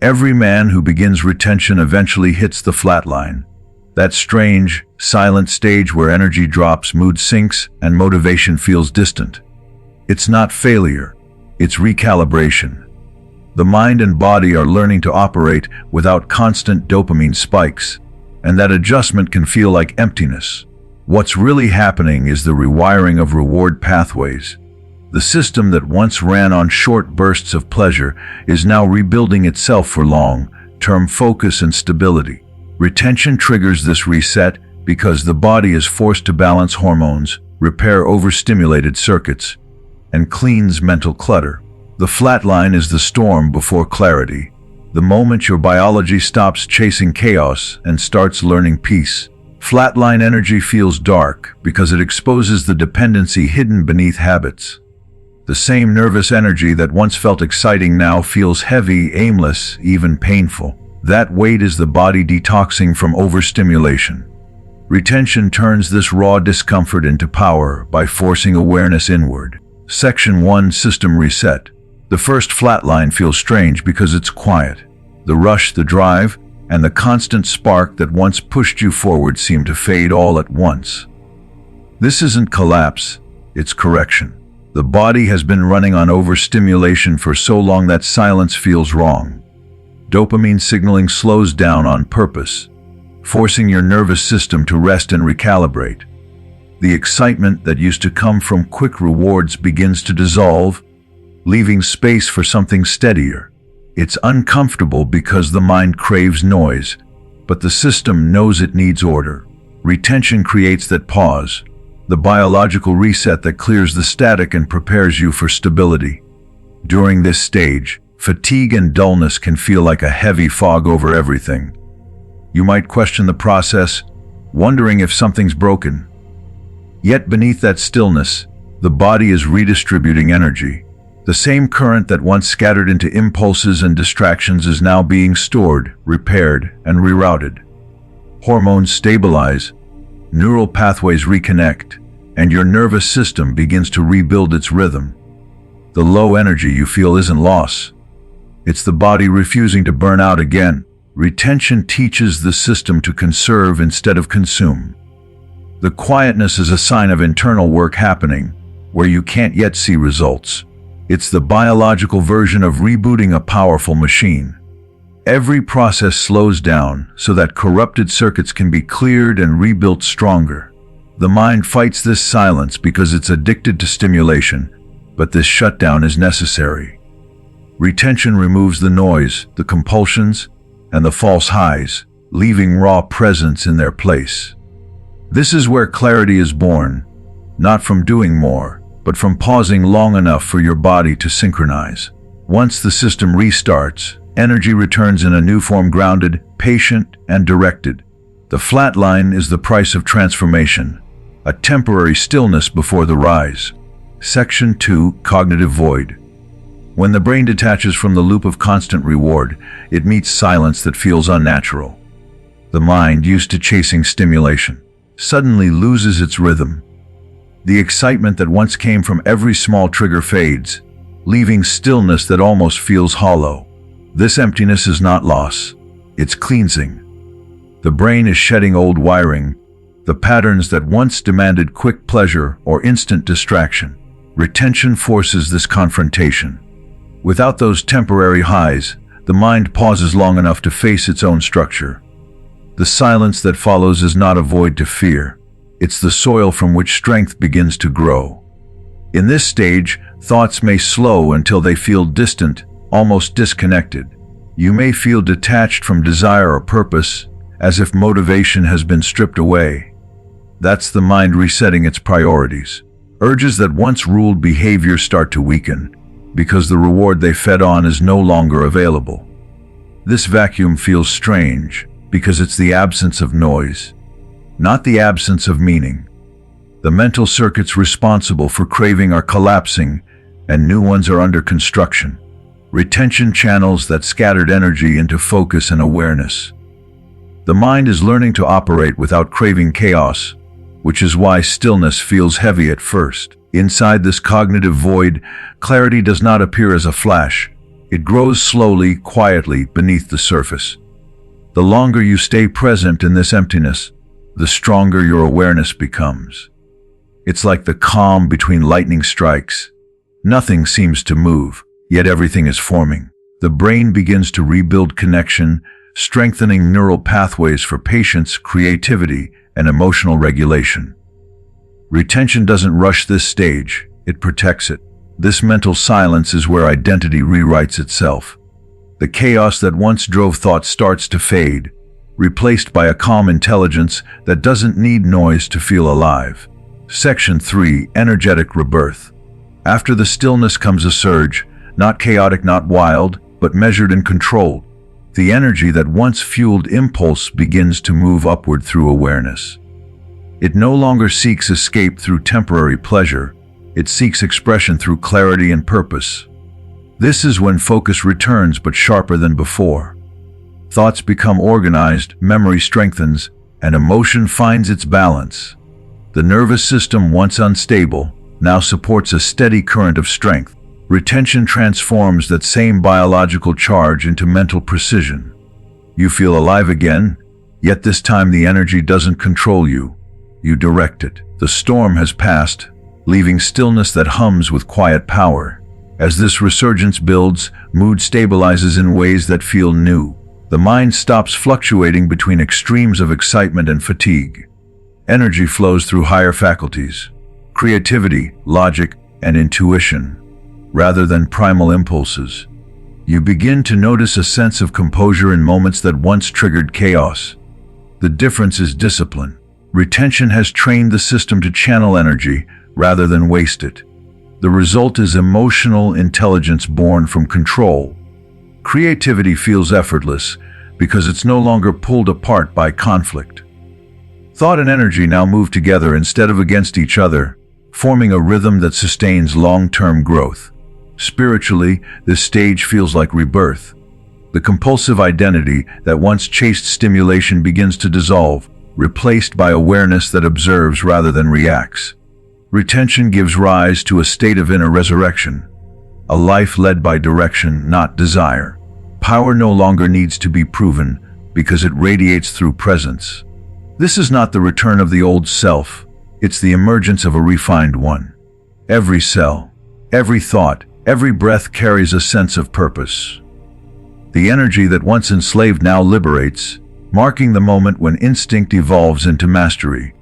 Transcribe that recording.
Every man who begins retention eventually hits the flatline. That strange, silent stage where energy drops, mood sinks, and motivation feels distant. It's not failure, it's recalibration. The mind and body are learning to operate without constant dopamine spikes, and that adjustment can feel like emptiness. What's really happening is the rewiring of reward pathways. The system that once ran on short bursts of pleasure is now rebuilding itself for long-term focus and stability. Retention triggers this reset because the body is forced to balance hormones, repair overstimulated circuits, and cleanse mental clutter. The flatline is the storm before clarity, the moment your biology stops chasing chaos and starts learning peace. Flatline energy feels dark because it exposes the dependency hidden beneath habits. The same nervous energy that once felt exciting now feels heavy, aimless, even painful. That weight is the body detoxing from overstimulation. Retention turns this raw discomfort into power by forcing awareness inward. Section 1: System Reset. The first flatline feels strange because it's quiet. The rush, the drive, and the constant spark that once pushed you forward seem to fade all at once. This isn't collapse, it's correction. The body has been running on overstimulation for so long that silence feels wrong. Dopamine signaling slows down on purpose, forcing your nervous system to rest and recalibrate. The excitement that used to come from quick rewards begins to dissolve, leaving space for something steadier. It's uncomfortable because the mind craves noise, but the system knows it needs order. Retention creates that pause, the biological reset that clears the static and prepares you for stability. During this stage, fatigue and dullness can feel like a heavy fog over everything. You might question the process, wondering if something's broken. Yet beneath that stillness, the body is redistributing energy. The same current that once scattered into impulses and distractions is now being stored, repaired, and rerouted. Hormones stabilize, neural pathways reconnect, and your nervous system begins to rebuild its rhythm. The low energy you feel isn't loss. It's the body refusing to burn out again. Retention teaches the system to conserve instead of consume. The quietness is a sign of internal work happening, where you can't yet see results. It's the biological version of rebooting a powerful machine. Every process slows down so that corrupted circuits can be cleared and rebuilt stronger. The mind fights this silence because it's addicted to stimulation, but this shutdown is necessary. Retention removes the noise, the compulsions, and the false highs, leaving raw presence in their place. This is where clarity is born, not from doing more, but from pausing long enough for your body to synchronize. Once the system restarts, energy returns in a new form, grounded, patient, and directed. The flatline is the price of transformation, a temporary stillness before the rise. Section 2: Cognitive Void. When the brain detaches from the loop of constant reward, it meets silence that feels unnatural. The mind, used to chasing stimulation, suddenly loses its rhythm. The excitement that once came from every small trigger fades, leaving stillness that almost feels hollow. This emptiness is not loss, it's cleansing. The brain is shedding old wiring, the patterns that once demanded quick pleasure or instant distraction. Retention forces this confrontation. Without those temporary highs, the mind pauses long enough to face its own structure. The silence that follows is not a void to fear. It's the soil from which strength begins to grow. In this stage, thoughts may slow until they feel distant, almost disconnected. You may feel detached from desire or purpose, as if motivation has been stripped away. That's the mind resetting its priorities. Urges that once ruled behavior start to weaken, because the reward they fed on is no longer available. This vacuum feels strange, because it's the absence of noise, not the absence of meaning. The mental circuits responsible for craving are collapsing, and new ones are under construction. Retention channels that scattered energy into focus and awareness. The mind is learning to operate without craving chaos, which is why stillness feels heavy at first. Inside this cognitive void, clarity does not appear as a flash. It grows slowly, quietly, beneath the surface. The longer you stay present in this emptiness, the stronger your awareness becomes. It's like the calm between lightning strikes. Nothing seems to move, yet everything is forming. The brain begins to rebuild connection, strengthening neural pathways for patience, creativity, and emotional regulation. Retention doesn't rush this stage, it protects it. This mental silence is where identity rewrites itself. The chaos that once drove thought starts to fade, replaced by a calm intelligence that doesn't need noise to feel alive. Section 3. Energetic Rebirth. After the stillness comes a surge, not chaotic, not wild, but measured and controlled. The energy that once fueled impulse begins to move upward through awareness. It no longer seeks escape through temporary pleasure, it seeks expression through clarity and purpose. This is when focus returns, but sharper than before. Thoughts become organized, memory strengthens, and emotion finds its balance. The nervous system, once unstable, now supports a steady current of strength. Retention transforms that same biological charge into mental precision. You feel alive again, yet this time the energy doesn't control you. You direct it. The storm has passed, leaving stillness that hums with quiet power. As this resurgence builds, mood stabilizes in ways that feel new. The mind stops fluctuating between extremes of excitement and fatigue. Energy flows through higher faculties, creativity, logic, and intuition, rather than primal impulses. You begin to notice a sense of composure in moments that once triggered chaos. The difference is discipline. Retention has trained the system to channel energy rather than waste it. The result is emotional intelligence born from control. Creativity feels effortless because it's no longer pulled apart by conflict. Thought and energy now move together instead of against each other, forming a rhythm that sustains long-term growth. Spiritually, this stage feels like rebirth. The compulsive identity that once chased stimulation begins to dissolve, replaced by awareness that observes rather than reacts. Retention gives rise to a state of inner resurrection, a life led by direction, not desire. Power no longer needs to be proven because it radiates through presence. This is not the return of the old self, it's the emergence of a refined one. Every cell, every thought, every breath carries a sense of purpose. The energy that once enslaved now liberates, marking the moment when instinct evolves into mastery.